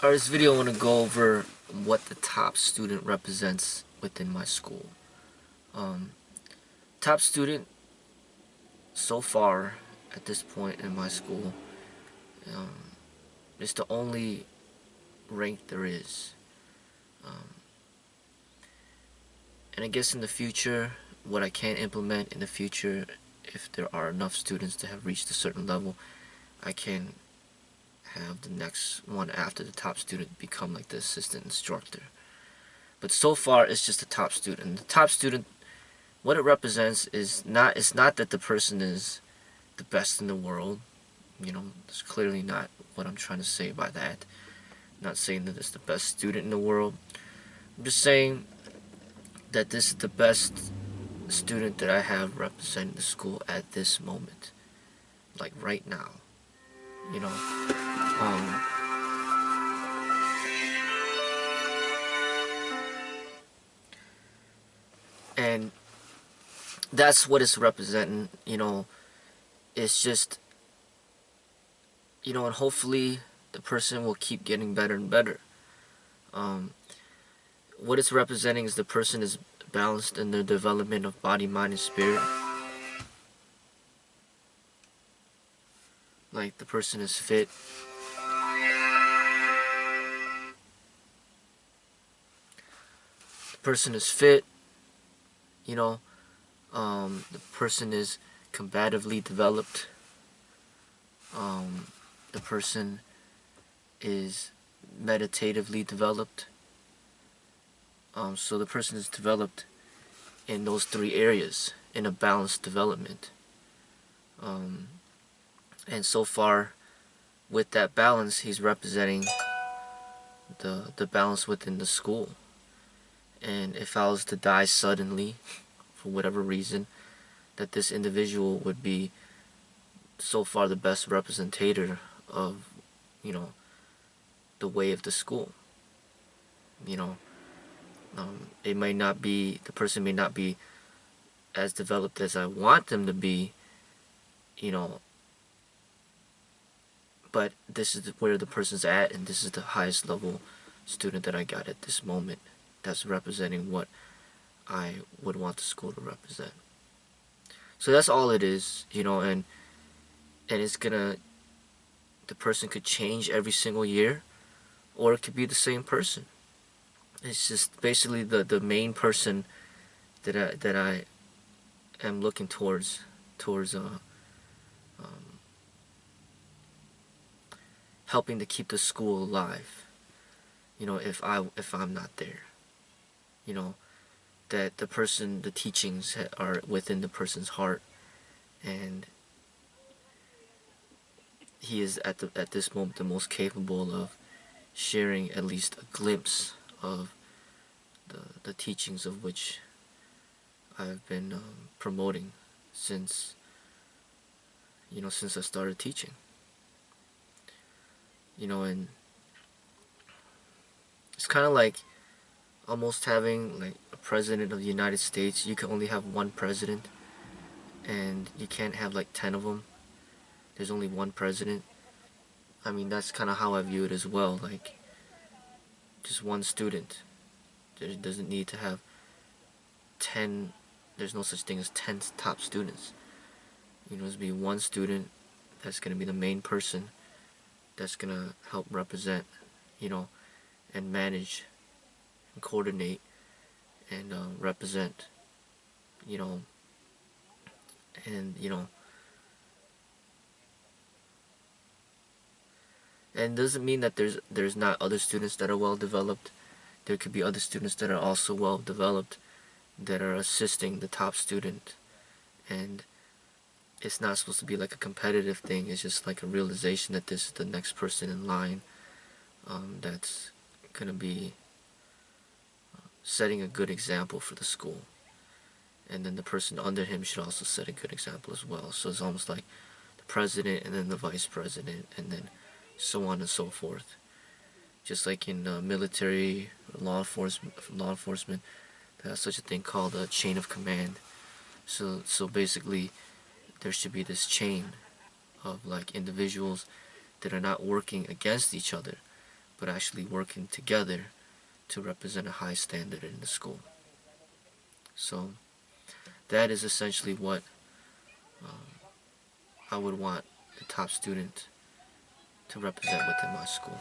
Alright, this video I want to go over what the top student represents within my school. Um, Top student so far at this point in my school is the only rank there is. And I guess in the future, what I can implement in the future, if there are enough students to have reached a certain level, I can have the next one after the top student become like the assistant instructor. But so far, it's just the top student. The top student, what it represents is not, it's not that the person is the best in the world. You know, it's clearly not what I'm trying to say by that. I'm not saying that it's the best student in the world. I'm just saying that this is the best student that I have representing the school at this moment. Like right now. You know. Um, and that's what it's representing, you know. It's just, you know, and hopefully the person will keep getting better and better. What it's representing is the person is balanced in their development of body, mind, and spirit. Like the person is fit. The person is fit, you know. The person is combatively developed. The person is meditatively developed. So the person is developed in those three areas in a balanced development. And so far, with that balance, he's representing the balance within the school. And if I was to die suddenly, for whatever reason, that this individual would be so far the best representative of, you know, the way of the school. You know, it may not be, the person may not be as developed as I want them to be, you know, but this is where the person's at, and this is the highest level student that I got at this moment that's representing what I would want the school to represent. So that's all it is, you know, and it's gonna, the person could change every single year, or it could be the same person. It's just basically the main person that I am looking towards helping to keep the school alive. You know, if I'm not there, you know, that the person, the teachings are within the person's heart, and he is at this moment the most capable of sharing at least a glimpse of the teachings of which I've been promoting since, you know, since I started teaching. You know, and it's kind of like almost having like a president of the United States. You can only have one president, and you can't have like 10 of them. There's only one president. I mean, that's kind of how I view it as well. Like, just one student. There doesn't need to have 10. There's no such thing as 10 top students. You know, there's be one student that's going to be the main person that's going to help represent, you know, and manage and coordinate and represent, you know, and, you know, and doesn't mean that there's not other students that are well developed. There could be other students that are also well developed that are assisting the top student, and it's not supposed to be like a competitive thing. It's just like a realization that this is the next person in line that's gonna be setting a good example for the school, and then the person under him should also set a good example as well. So it's almost like the president and then the vice president, and then so on and so forth. Just like in military law enforcement, there's such a thing called a chain of command. So basically, there should be this chain of like individuals that are not working against each other, but actually working together to represent a high standard in the school. So that is essentially what I would want the top student to represent within my school.